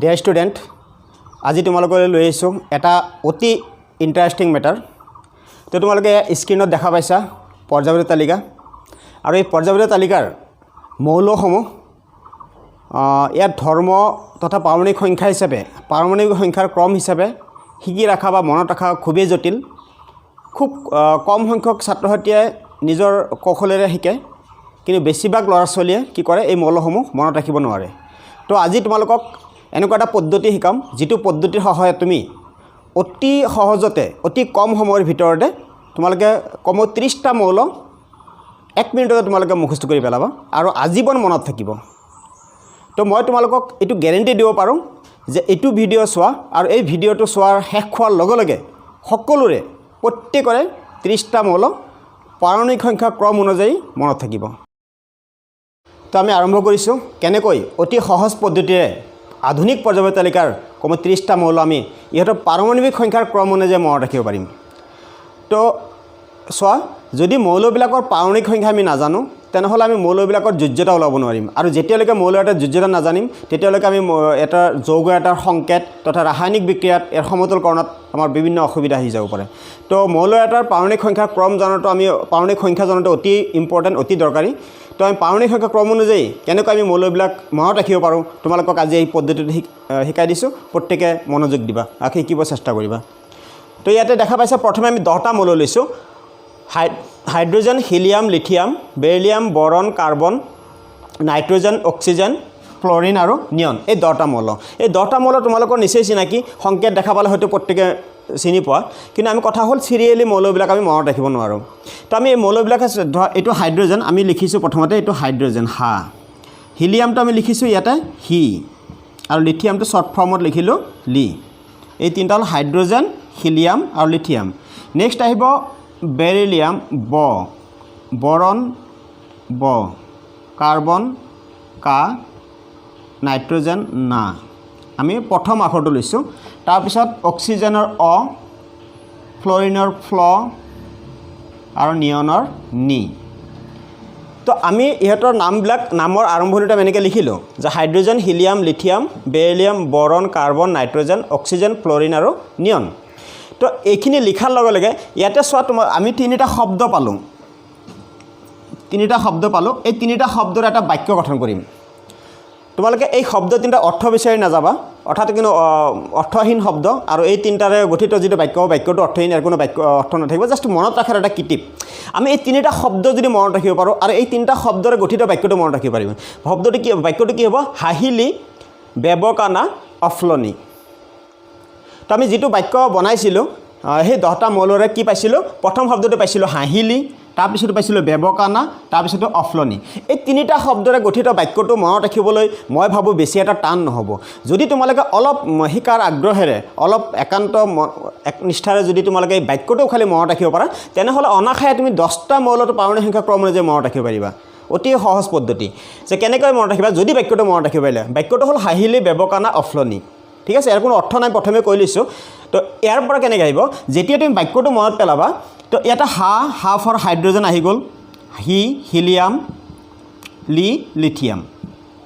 Dear student, আজি তোমালোকলৈ লৈ আহিছোঁ এটা অতি ইণ্টাৰেষ্টিং মেটাৰ। তো তোমালোকে স্ক্ৰীনত দেখা পাইছা পৰ্যায়বৃত্ত তালিকা, আৰু এই পৰ্যায়বৃত্ত তালিকাৰ মৌলসমূহ ইয়াত ধৰ্ম তথা পাৰমাণিক সংখ্যা হিচাপে, পাৰমাণিক সংখ্যাৰ ক্ৰম হিচাপে শিকি ৰাখা বা মনত ৰাখা খুবেই জটিল। খুব কম সংখ্যক ছাত্ৰ ছাত্ৰীয়ে নিজৰ কৌশলেৰে শিকে, কিন্তু বেছিভাগ ল'ৰা ছোৱালীয়ে কি কৰে, এই মৌলসমূহ মনত ৰাখিব নোৱাৰে। তো আজি তোমালোকক এনেকুৱা এটা পদ্ধতি শিকাম, যিটো পদ্ধতিৰ সহায়ত তুমি অতি সহজতে অতি কম সময়ৰ ভিতৰতে তোমালোকে কমেও 30টা মৌল 1 মিনিটতে তোমালোকে মুখস্থ কৰি পেলাবা আৰু আজীৱন মনত থাকিব। তো মই তোমালোকক এইটো গেৰেণ্টি দিব পাৰোঁ যে এইটো ভিডিঅ' চোৱা আৰু এই ভিডিঅ'টো চোৱাৰ শেষ হোৱাৰ লগে লগে সকলোৰে প্ৰত্যেকৰে 30টা মৌল পাৰমাণিক সংখ্যা ক্ৰম অনুযায়ী মনত থাকিব। তো আমি আৰম্ভ কৰিছোঁ কেনেকৈ অতি সহজ পদ্ধতিৰে আধুনিক পৰ্যায়বৃত্ত তালিকাৰ কমেও 30টা মৌল আমি ইহঁতৰ পাৰমাণবিক সংখ্যাৰ ক্ৰম অনুযায়ী মনত ৰাখিব পাৰিম। তো চোৱা, যদি মৌলবিলাকৰ পাৰমাণিক সংখ্যা আমি নাজানো তেনেহ'লে আমি মৌলবিলাকৰ যোজ্যতা ওলাব নোৱাৰিম, আৰু যেতিয়ালৈকে মৌল এটাৰ যোজ্যতা নাজানিম তেতিয়ালৈকে আমি এটা যৌগ এটাৰ সংকেত তথা ৰাসায়নিক বিক্ৰিয়াত ইয়াৰ সমতুলকৰণত আমাৰ বিভিন্ন অসুবিধা আহি যাব পাৰে। তো মৌল এটাৰ পাৰমাণিক সংখ্যাৰ ক্ৰম জনাটো আমি পাৰমাণিক সংখ্যা জনাটো অতি ইম্পৰ্টেণ্ট, অতি দৰকাৰী। তো আমি পাৰমাণিক সংখ্যা ক্ৰম অনুযায়ী কেনেকৈ আমি মৌলবিলাক মনত ৰাখিব পাৰোঁ তোমালোকক আজি এই পদ্ধতিটো শিকাই দিছোঁ। প্ৰত্যেকে মনোযোগ দিবা, শিকিব চেষ্টা কৰিবা। তো ইয়াতে দেখা পাইছা প্ৰথমে আমি 10টা মৌল লৈছোঁ। হাইড্ৰোজেন, হিলিয়াম, লিথিয়াম, বেৰিলিয়াম, বৰণ, কাৰ্বন, নাইট্ৰজেন, অক্সিজেন, ফ্ল'ৰিন আৰু নিয়ন, এই 10টা মৌল। এই 10টা মৌল তোমালোকৰ নিশ্চয় চিনাকি, সংকেত দেখা পালে হয়তো প্ৰত্যেকে চিনি পোৱা, কিন্তু আমি কথা হ'ল চিৰিয়েলি মৌলবিলাক আমি মনত ৰাখিব নোৱাৰোঁ। তো আমি এই মৌলবিলাক ধৰা, এইটো হাইড্ৰোজেন আমি লিখিছোঁ প্ৰথমতে, এইটো হাইড্ৰোজেন হা। হিলিয়ামটো আমি লিখিছোঁ ইয়াতে হি, আৰু লিথিয়ামটো শ্বৰ্ট ফৰ্মত লিখিলোঁ লি। এই তিনিটা হ'ল হাইড্ৰোজেন, হিলিয়াম আৰু লিথিয়াম। নেক্সট আহিব বেৰিলিয়াম ব, বৰণ ব, কাৰ্বন কা, নাইট্ৰজেন না। আমি প্ৰথম আখৰটো লৈছোঁ। তাৰপিছত অক্সিজেনৰ অ, ফ্ল'ৰিনৰ ফ্ল আৰু নিয়নৰ নি। তো আমি ইহঁতৰ নামবিলাক নামৰ আৰম্ভণিটো আমি এনেকৈ লিখিলোঁ যে হাইড্ৰোজেন, হিলিয়াম, লিথিয়াম, বেৰিলিয়াম, বৰণ, কাৰ্বন, নাইট্ৰজেন, অক্সিজেন, ফ্ল'ৰিন আৰু নিয়ন। তো এইখিনি লিখাৰ লগে লগে ইয়াতে চোৱা, আমি তিনিটা শব্দ পালোঁ। এই তিনিটা শব্দৰ এটা বাক্য গঠন কৰিম। তোমালোকে এই শব্দ তিনিটা অৰ্থ বিচাৰি নাযাবা, অৰ্থাৎ কিন্তু অৰ্থহীন শব্দ, আৰু এই তিনিটাৰে গঠিত যিটো বাক্য, বাক্যটো অৰ্থহীন, ইয়াৰ কোনো অৰ্থ নাথাকিব, জাষ্ট মনত ৰখাৰ এটা কিটিপ। আমি এই তিনিটা শব্দ যদি মনত ৰাখিব পাৰোঁ আৰু এই তিনিটা শব্দৰে গঠিত বাক্যটো মনত ৰাখিব পাৰিম। বাক্যটো কি হ'ব? হাঁহিলি, বেবকানা, অফলনি। তো আমি যিটো বাক্য বনাইছিলোঁ সেই 10টা মৌলৰে কি পাইছিলোঁ? প্ৰথম শব্দটো পাইছিলোঁ হাঁহিলি, তাৰপিছত পাইছিলোঁ বেবকানা, তাৰপিছতো অফলনি। এই তিনিটা শব্দৰে গঠিত বাক্যটো মনত ৰাখিবলৈ মই ভাবোঁ বেছি এটা টান নহ'ব। যদি তোমালোকে অলপ শিকাৰ আগ্ৰহেৰে, অলপ একান্ত নিষ্ঠাৰে যদি তোমালোকে এই বাক্যটো খালি মনত ৰাখিব পাৰা, তেনেহ'লে অনাশাৰে তুমি 10টা মৌলটো পাৰমাণিক সংখ্যা ক্ৰম অনুযায়ী মনত ৰাখিব পাৰিবা। অতি সহজ পদ্ধতি। যে কেনেকৈ মনত ৰাখিবা? যদি বাক্যটো মনত ৰাখিব পাৰিলে, বাক্যটো হ'ল হাঁহিলি, বেবকানা, অফলনি। ঠিক আছে, ইয়াৰ কোনো অৰ্থ নাই, প্ৰথমে কৈ লৈছোঁ। তো ইয়াৰ পৰা কেনেকৈ আহিব? যেতিয়া তুমি বাক্যটো মনত পেলাবা, তো ইয়াতে হা ফৰ হাইড্ৰোজেন আহি গ'ল, হি, হিলিয়াম, লি, লিথিয়াম।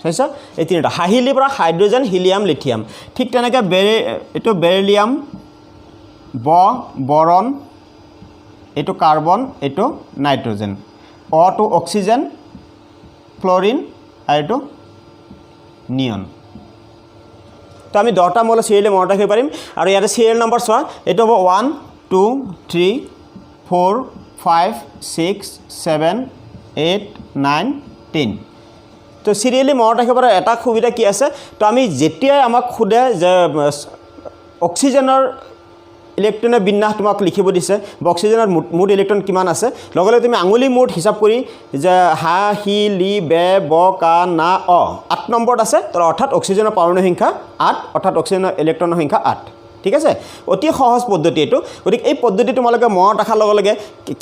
চাইছা? এই তিনিটা হাঁহিলিৰ পৰা হাইড্ৰোজেন, হিলিয়াম, লিথিয়াম। ঠিক তেনেকৈ এইটো বেৰিলিয়াম, বৰণ, এইটো কাৰ্বন, এইটো নাইট্ৰজেন, অটো অক্সিজেন, ফ্ল'ৰিন আৰু এইটো নিয়ন। তো আমি 10টা মৌল চিৰিয়েলি মনত ৰাখিব পাৰিম। আৰু ইয়াতে চিৰিয়েল নম্বৰ চোৱা, এইটো হ'ব 1, 2, 3, 4, 5, 6, 7, 8, 9, 10। তো চিৰিয়েলি মনত ৰাখিব পৰা এটা সুবিধা কি আছে? তো আমি যেতিয়াই আমাক সোধে যে অক্সিজেনৰ ইলেক্ট্ৰনৰ বিন্যাস তোমাক লিখিব দিছে বা অক্সিজেনৰ মুঠ ইলেক্ট্ৰন কিমান আছে, লগে লগে তুমি আঙুলি মুঠ হিচাপ কৰি যে হা, হি, লি, বে, ব, কা, না, অ 8 নম্বৰত আছে, তো অৰ্থাৎ অক্সিজেনৰ পাৰমাণবিক সংখ্যা 8, অৰ্থাৎ অক্সিজেনৰ ইলেক্ট্ৰনৰ সংখ্যা 8। ঠিক আছে, অতি সহজ পদ্ধতি এইটো। গতিকে এই পদ্ধতি তোমালোকে মনত ৰখাৰ লগে লগে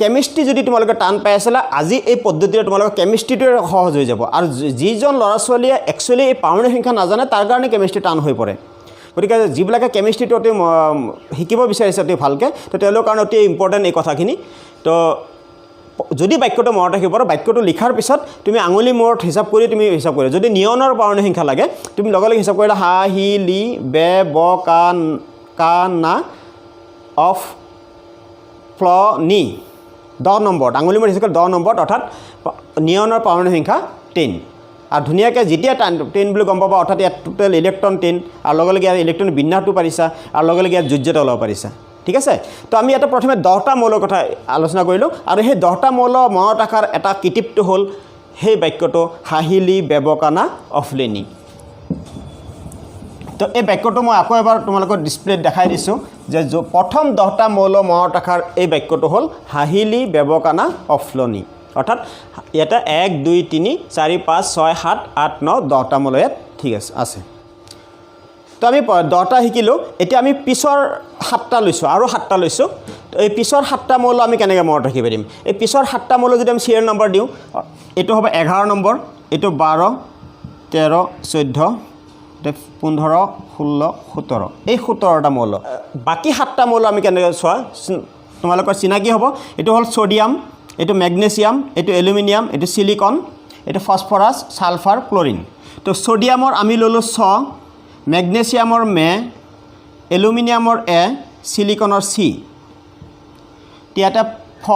কেমিষ্ট্ৰি যদি তোমালোকে টান পাই আছিলা, আজি এই পদ্ধতিৰে তোমালোকৰ কেমিষ্ট্ৰিটোৱে সহজ হৈ যাব। আৰু যিজন ল'ৰা ছোৱালীয়ে একচুৱেলি এই পাৰমাণবিক সংখ্যা নাজানে তাৰ কাৰণে কেমিষ্ট্ৰি টান হৈ পৰে। গতিকে যিবিলাকে কেমিষ্ট্ৰিটো অতি শিকিব বিচাৰিছে অতি ভালকৈ, তো তেওঁলোকৰ কাৰণে অতি ইম্পৰ্টেণ্ট এই কথাখিনি। তো যদি বাক্যটো মনত ৰাখিব পাৰা বাক্যটো লিখাৰ পিছত তুমি আঙুলি মূৰত হিচাপ কৰি তুমি হিচাপ কৰি যদি নিয়নৰ পাৰণি সংখ্যা লাগে তুমি লগে লগে হিচাপ কৰিলা হা হি লি বে ব কা না অফ ফ্ল নি 10 নম্বৰত আঙুলি মূৰত হিচাপ 10 নম্বৰত অৰ্থাৎ নিয়নৰ পাৰণি সংখ্যা 10 আৰু ধুনীয়াকৈ যেতিয়া 10 বুলি গম পাবা অৰ্থাৎ ইয়াত টোটেল ইলেক্ট্ৰন 10 আৰু লগে লগে ইলেক্ট্ৰন বিন্যাসটো পাৰিছা আৰু লগে লগে যোজ্যতা ওলাব পাৰিছা ঠিক আছে তো আমি এটা প্ৰথমে 10টা মৌলৰ কথা আলোচনা কৰিলোঁ আৰু সেই 10টা মৌল মনত ৰাখাৰ এটা কিটিপটো হ'ল সেই বাক্যটো হাহিলি বেবকানা অফলেনি তো এই বাক্যটো মই আকৌ এবাৰ তোমালোকক ডিসপ্লেত দেখাই দিছোঁ যে প্ৰথম 10টা মৌল মনত ৰাখাৰ এই বাক্যটো হ'ল হাহিলি বেবকানা অফলনি অৰ্থাৎ এটা 1 2 3 4 5 6 7 8 9 10টা মৌল ইয়াত ঠিক আছে তো আমি 10টা শিকিলোঁ এতিয়া আমি পিছৰ 7টা লৈছোঁ আৰু 7টা লৈছোঁ তো এই পিছৰ 7টা মৌল আমি কেনেকৈ মনত ৰাখিব পাৰিম এই পিছৰ 7টা মৌল যদি আমি সিৰিয়েল নম্বৰ দিওঁ এইটো হ'ব 11 নম্বৰ এইটো 12 13 14 15 16 17 এই 17টা মৌল বাকি 7টা মৌল আমি কেনেকৈ চোৱা তোমালোকৰ চিনাকি হ'ব এইটো হ'ল সোডিয়াম এইটো ম্যাগনেসিয়াম এইটো এলুমিনিয়াম এইটো সিলিকন এইটো ফসফরাস সালফার ক্লোরিন তো সোডিয়ামৰ আমি ললো ছ ম্যাগনেসিয়ামৰ মে এলুমিনিয়ামৰ এ সিলিকনৰ সি ইয়াতে ফ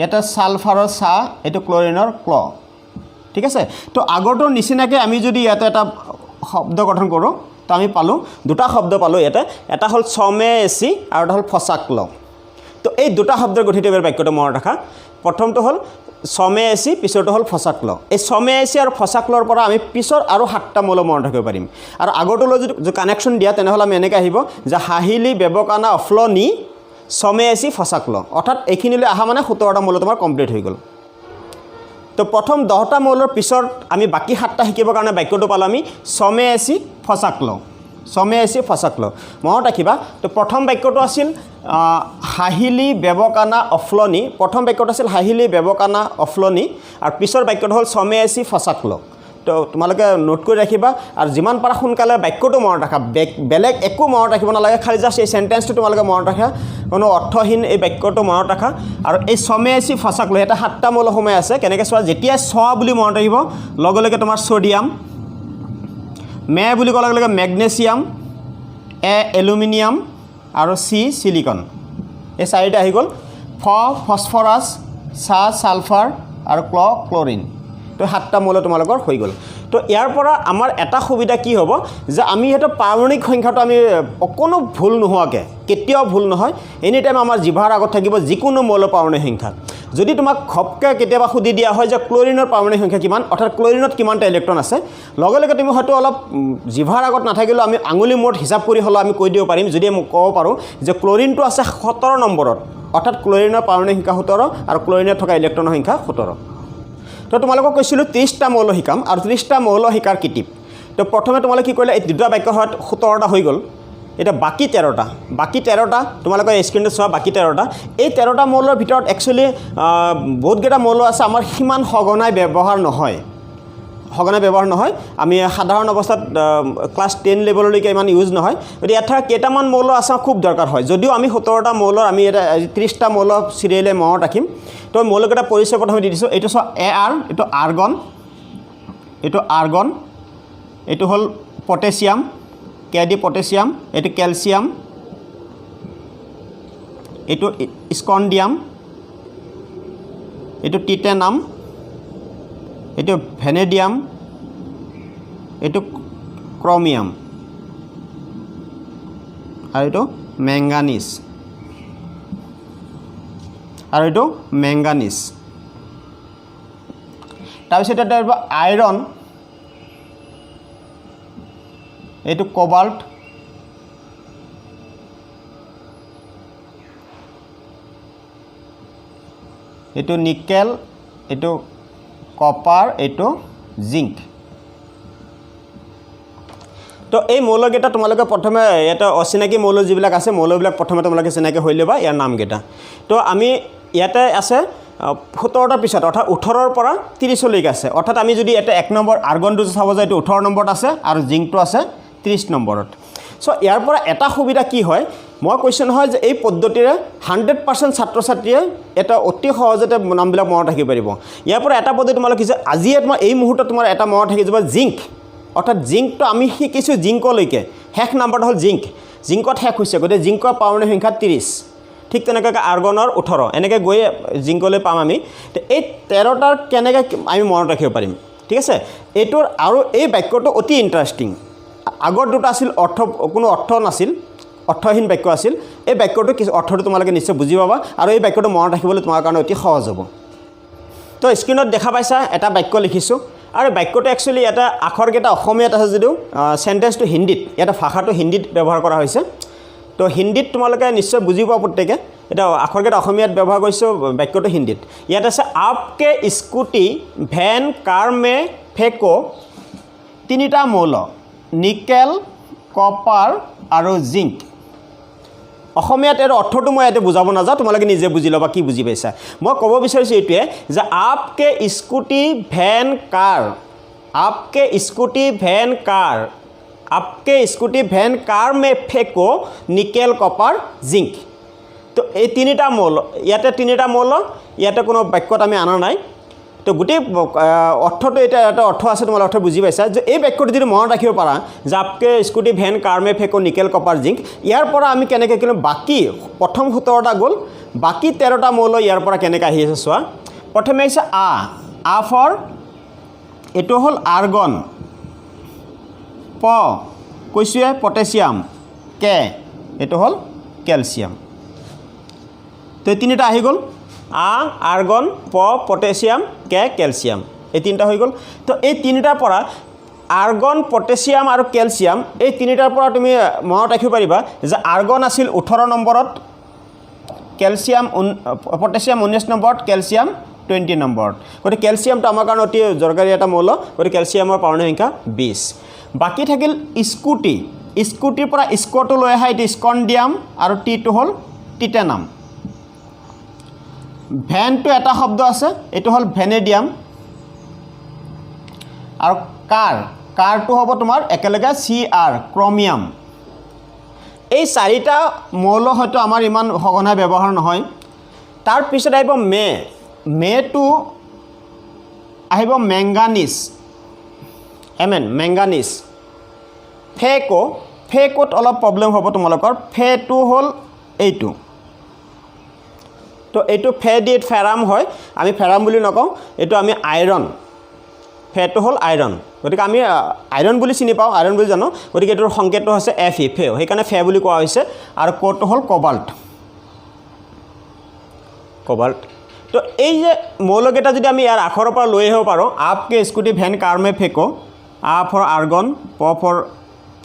এটা সালফাৰৰ সা এইটো ক্লোৰিনৰ ক্ল ঠিক আছে তো আগৰটোৰ নিচিনাকৈ আমি যদি ইয়াতে এটা শব্দ গঠন কৰোঁ তো আমি পালোঁ দুটা শব্দ পালোঁ ইয়াতে এটা হ'ল ছমে এচি আৰু এটা হ'ল ফসাক্ল তো এই দুটা শব্দৰ গঠিত বাক্যটো মনত ৰাখা প্ৰথমটো হ'ল ছমে এচি পিছৰটো হ'ল ফসাক্ল এই ছমে এচি আৰু ফসাক্লৰ পৰা আমি পিছৰ আৰু 7টা মৌল মনত ৰাখিব পাৰিম আৰু আগৰটোলৈ যদি কানেকশ্যন দিয়া তেনেহ'লে আমি এনেকৈ আহিব যে হাহিলি বেবকানা অফলনি ছমে এচি ফসাক্ল অৰ্থাৎ এইখিনিলৈ অহা মানে 17টা মৌল তোমাৰ কমপ্লিট হৈ গ'ল তো প্ৰথম 10টা মৌলৰ পিছত আমি বাকি 7টা শিকিবৰ কাৰণে বাক্যটো পালোঁ আমি ছমে এচি ফসাক্ল ছমে এচি ফসাক্ল মনত ৰাখিবা তো প্ৰথম বাক্যটো আছিল হাহিলি বেবকানা অফলনি প্ৰথম বাক্যটো আছিল হাহিলি বেবকানা অফলনি আৰু পিছৰ বাক্যটো হ'ল ছমে এচি ফসাক্ল তো তোমালোকে নোট কৰি ৰাখিবা আৰু যিমান পাৰা সোনকালে বাক্যটো মনত ৰাখা বেলেগ একো মনত ৰাখিব নালাগে খালি জাষ্ট এই সেন্টেন্সটো তোমালোকে মনত ৰাখা কোনো অৰ্থহীন এই বাক্যটো মনত ৰাখা আৰু এই ছমে এচি ফসাক্ল এটা 7টা মৌল সময় আছে কেনেকৈ চোৱা যেতিয়া ছ বুলি মনত ৰাখিব লগে লগে তোমাৰ সোডিয়াম মে বুলি ক'লে লগে ম্যাগনেসিয়াম এ এলুমিনিয়াম আৰু সি সিলিকন এই চাৰিটা আহি গ'ল ফ ফসফৰাস সা সালফাৰ আৰু ক্লোৰিন তো 7টা মৌল তোমালোকৰ হৈ গ'ল তো ইয়াৰ পৰা আমাৰ এটা সুবিধা কি হ'ব যে আমি এটা পাৰমাণিক সংখ্যাটো আমি অকণো ভুল নোহোৱাকৈ কেতিয়াও ভুল নহয় এনি টাইম আমাৰ জিভাৰ আগত থাকিব যিকোনো মৌল পাৰমাণিক সংখ্যা যদি তোমাক খপকৈ কেতিয়াবা সুধি দিয়া হয় যে ক্লোৰিনৰ পাৰমাণিক সংখ্যা কিমান অৰ্থাৎ ক্লোৰিনত কিমানটা ইলেক্ট্ৰন আছে লগে লগে তুমি হয়তো অলপ জিভাৰ আগত নাথাকিলেও আমি আঙুলি মূৰত হিচাপ কৰি হ'লেও আমি কৈ দিব পাৰিম যদি মই ক'ব পাৰোঁ যে ক্লোৰিনটো আছে 17 নম্বৰত অৰ্থাৎ ক্লোৰিনৰ পাৰমাণিক সংখ্যা 17 আৰু ক্লোৰিনত থকা ইলেক্ট্ৰনৰ সংখ্যা 17 তো তোমালোকক কৈছিলোঁ 30টা মৌল শিকাম আৰু 30টা মৌল শিকাৰ কিটিপ তো প্ৰথমে তোমালোকে কি কৰিলে এই দুটা বাক্যৰ সৈতে 17টা হৈ গ'ল এটা বাকি 13টা তোমালোকৰ স্ক্ৰীনত চোৱা বাকি 13টা এই 13টা মৌলৰ ভিতৰত একচুৱেলি বহুতকেইটা মৌল আছে আমাৰ সিমান সঘনাই ব্যৱহাৰ নহয় আমি সাধাৰণ অৱস্থাত ক্লাছ 10 লেভেললৈকে ইমান ইউজ নহয় গতিকে এটা কেইটামান মৌল আছে খুব দৰকাৰ হয় যদিও আমি 17টা মৌলৰ আমি এটা 30টা মৌল চিৰিয়েলে মনত ৰাখিম তো মৌলকেইটা পৰিচয় প্ৰথমে দি দিছোঁ এইটো চোৱা AR এইটো আৰ্গন এইটো হ'ল পটেছিয়াম কেডি পটেছিয়াম এইটো কেলছিয়াম এইটো স্কন্ডিয়াম এইটো টিটেনাম এইটো ভেনেডিয়াম এইটো ক্ৰমিয়াম আৰু এইটো মেংগানিজ তাৰপিছত এটা আইৰণ এইটো কোবাল্ট এইটো নিকেল এইটো কপাৰ এইটো জিংক তো এই মৌলকেইটা তোমালোকে প্ৰথমে এটা অচিনাকি মৌল যিবিলাক আছে মৌলবিলাক প্ৰথমে তোমালোকে চিনাকি হৈ ল'বা ইয়াৰ নামকেইটা তো আমি ইয়াতে আছে 17টাৰ পিছত অৰ্থাৎ 18ৰ পৰা 30লৈকে আছে অৰ্থাৎ আমি যদি এটা 1 নম্বৰ আৰ্গনটো চাব যায় এইটো 18 নম্বৰত আছে আৰু জিংকটো আছে 30 নম্বৰত সো ইয়াৰ পৰা এটা সুবিধা কি হয় মই কৈছোঁ নহয় যে এই পদ্ধতিৰে 100% ছাত্ৰ ছাত্ৰীয়ে এটা অতি সহজতে নামবিলাক মনত ৰাখিব পাৰিব ইয়াৰ পৰা এটা পদ্ধতি তোমালোক কি আজি তোমাৰ এই মুহূৰ্তত তোমাৰ এটা মনত থাকি যাব জিংক অৰ্থাৎ জিংকটো আমি শিকিছোঁ জিংকলৈকে শেষ নাম্বাৰটো হ'ল জিংক জিংকত শেষ হৈছে গতিকে জিংকৰ পাৰমাণৱিক সংখ্যা 30 ঠিক তেনেকৈ আৰ্গনৰ 18 এনেকৈ গৈ জিংকলৈ পাম আমি এই 13টাৰ কেনেকৈ আমি মনত ৰাখিব পাৰিম ঠিক আছে এইটোৰ আৰু এই বাক্যটো অতি ইণ্টাৰেষ্টিং আগৰ দুটা আছিল কোনো অৰ্থ নাছিল অৰ্থহীন বাক্য আছিল এই বাক্যটো কিছু অৰ্থটো তোমালোকে নিশ্চয় বুজি পাবা আৰু এই বাক্যটো মনত ৰাখিবলৈ তোমাৰ কাৰণে অতি সহজ হ'ব তো স্ক্ৰীনত দেখা পাইছা এটা বাক্য লিখিছোঁ আৰু বাক্যটো একচুৱেলি এটা আখৰকেইটা অসমীয়াত আছে যদিও চেণ্টেন্সটো হিন্দীত এটা ভাষাটো হিন্দীত ব্যৱহাৰ কৰা হৈছে তো হিন্দীত তোমালোকে নিশ্চয় বুজি পোৱা প্ৰত্যেকে এটা আখৰকেইটা অসমীয়াত ব্যৱহাৰ কৰিছোঁ বাক্যটো হিন্দীত ইয়াত আছে আপকে স্কুটি ভেন কাৰ মে ফেকো তিনিটা মৌল নিকেল কপাৰ আৰু জিংক অসমীয়াত এৰ অৰ্থটো মই ইয়াতে বুজাব নাযাওঁ তোমালোকে নিজে বুজি ল'বা কি বুজি পাইছা মই ক'ব বিচাৰিছোঁ এইটোৱে যে আপকে স্কুটি ভেন কাৰ आपके स्कूटी भैन कार में फेंको निकेल कपार जिंक तो ये तीनिटा मौल इते तीनिटा मौल इते कोनो वाक्यत आमी आना नाई तो गोटे अर्थটো এটা অৰ্থ আছে তোমালোকে অৰ্থ বুজি পাইছা যে এই বাক্যটো যদি মনত ৰাখিব পাৰা যে आपके स्कूटी भैन कार में फेंको निकेल कपार जिंक ইয়াৰ পৰা আমি কেনেকৈ কিলো বাকি প্ৰথম 17টা গ'ল বাকি 13টা মৌল ইয়াৰ পৰা কেনেকৈ আহি আছে চোৱা প্ৰথমে আছে আ ফৰ এটো হল আর্গন প কৈছুয়ে পটাছিয়াম কে এটো হল ক্যালসিয়াম তো তিনিটা আহি গ'ল আর্গন প পটাছিয়াম কে ক্যালসিয়াম এই তিনিটা হৈ গ'ল তো এই তিনিটাৰ পৰা আৰ্গন পটাছিয়াম আৰু ক্যালসিয়াম এই তিনিটাৰ পৰা তুমি মনত ৰাখিব পাৰিবা যে আৰ্গন আছিল 18 নম্বৰত ক্যালসিয়াম পটাছিয়াম 19 নম্বৰত ক্যালসিয়াম 20 নম্বৰত গতি ক্যালসিয়ামটো আমাৰ কাৰণে অতি দৰকাৰী এটা মৌল গতি ক্যালসিয়ামৰ পাৰমাণৱিক সংখ্যা 20 বাকি থাকিল স্কুটিৰ পৰা স্কটো লৈ আহা এটি স্কন্ডিয়াম আৰু টি টো হল টিটানাম ভেনটো এটা শব্দ আছে এটো হল ভেনেডিয়াম আৰু কাৰটো হ'ব তোমাৰ একেলগে CR ক্ৰমিয়াম এই চাৰিটা মৌল হয়তো আমাৰ ইমান সঘনাই ব্যৱহাৰ নহয় তাৰ পিছত আহিব মেটো আহিব মেংগানিজ ফেকোত অলপ প্ৰবলেম হ'ব তোমালোকৰ ফেটো হল এইটো তো এইটো ফে দি ফেৰাম হয় আমি ফেৰাম বুলি নকওঁ এইটো আমি আইৰন ফেটো হল আইৰন গতিকে আমি আইৰন বুলি চিনি পাওঁ আইৰন বুলি জানো গতিকে এইটোৰ সংকেতটো হৈছে Fe সেইকাৰণে ফে বুলি কোৱা হৈছে আৰু কোটো হল কোবাল্ট তো এই যে মৌলকেইটা যদি আমি ইয়াৰ আখৰৰ পৰা লৈ আহিব পাৰোঁ আপকে স্কুটি ভেন কাৰ মে ফেকো আ ফৰ আৰ্গন প ফৰ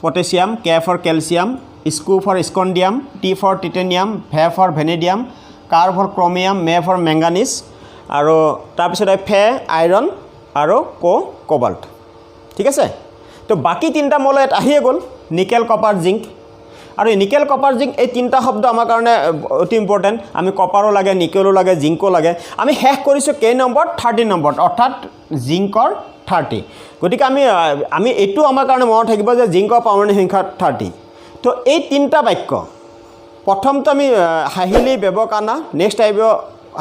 পটাছিয়াম কে ফৰ ক্যালসিয়াম স্কু ফৰ স্কন্ডিয়াম টি ফৰ টিটেনিয়াম ভে ফৰ ভেনেডিয়াম কাৰ ফৰ ক্ৰমিয়াম মে ফৰ মেংগানিজ আৰু তাৰপিছত ফে আইৰন আৰু কোবাল্ট ঠিক আছে তো বাকি তিনিটা মৌল ইয়াত আহিয়ে গ'ল নিকেল কপাৰ জিংক আৰু নিকেল কপাৰ জিংক এই তিনিটা শব্দ আমাৰ কাৰণে অতি ইম্পৰ্টেণ্ট আমি কপাৰো লাগে নিকেলো লাগে জিংকো লাগে আমি শেষ কৰিছোঁ কেই নম্বৰ 30 নম্বৰত অৰ্থাৎ জিংকৰ 30 গতিকে আমি এইটো আমাৰ কাৰণে মনত থাকিব যে জিংকৰ পাৰমাণৱিক সংখ্যা 30 তো এই তিনিটা বাক্য প্ৰথমটো আমি হাহিলি বেবকানা নেক্সট আহিব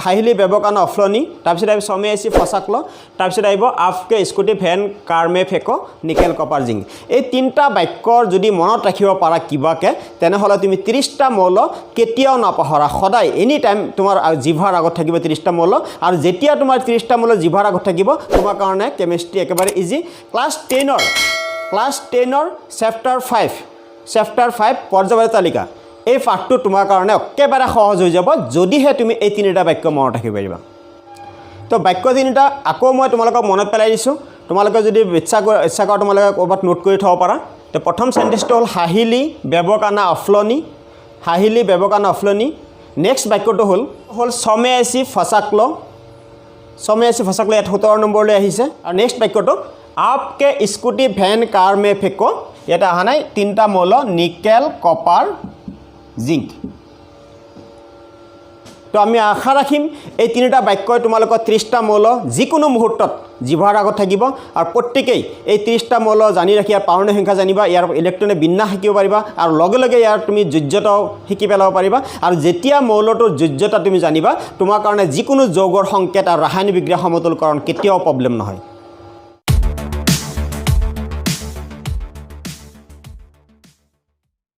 হাহিলি বেবকানা অফলনি তাৰপিছত আহিব সমেয়াসি ফসাকল তাৰপিছত আহিব আপকে স্কুটি ভেন কাৰ মে ফেকো নিকেল কপাৰ জিংক এই তিনিটা বাক্যৰ যদি মনত ৰাখিব পাৰা কিবাকে তেনেহ'লে তুমি 30টা মৌল কেতিয়াও নাপাহৰা সদায় এনি টাইম তোমাৰ জিভাৰ আগত থাকিব 30টা মৌল আৰু যেতিয়া তোমাৰ 30টা মৌল জিভাৰ আগত থাকিব তোমাৰ কাৰণে কেমিষ্ট্ৰি একেবাৰে ইজি ক্লাছ 10ৰ চেপ্টাৰ 5 পৰ্যায়বাৰী তালিকা এই পাঠটো তোমাৰ কাৰণে একেবাৰে সহজ হৈ যাব যদিহে তুমি এই তিনিটা বাক্য মনত ৰাখিব পাৰিবা তো বাক্য তিনিটা আকৌ মই তোমালোকক মনত পেলাই দিছোঁ তোমালোকে যদি ইচ্ছা কৰা তোমালোকে ক'ৰবাত নোট কৰি থ'ব পাৰা তো প্ৰথম সেন্টেন্সটো হ'ল হাহিলি বেবকানা অফলনি নেক্সট বাক্যটো হ'ল সমেয়াসি ফসাকল ইয়াত 17 নম্বৰলৈ আহিছে আৰু নেক্সট বাক্যটো আপকে স্কুটি ভেন কাৰ মে ফেকো ইয়াতে অহা নাই তিনিটা মৌল নিকেল কপাৰ জিংক তো আমি আশা ৰাখিম এই তিনিটা বাক্যই তোমালোকৰ 30টা মৌল যিকোনো মুহূৰ্তত জিভাৰ আগত থাকিব আৰু প্ৰত্যেকেই এই 30টা মৌল জানি ৰাখি ইয়াৰ পাৰণি সংখ্যা জানিবা ইয়াৰ ইলেক্ট্ৰনিক বিন্যাস শিকিব পাৰিবা আৰু লগে লগে ইয়াৰ তুমি যোজ্যতাও শিকি পেলাব পাৰিবা আৰু যেতিয়া মৌলটোৰ যোজ্যতা তুমি জানিবা তোমাৰ কাৰণে যিকোনো যৌগৰ সংকেত আৰু ৰাসায়নিক বিক্ৰিয়া সমতুলকৰণ কেতিয়াও প্ৰব্লেম নহয়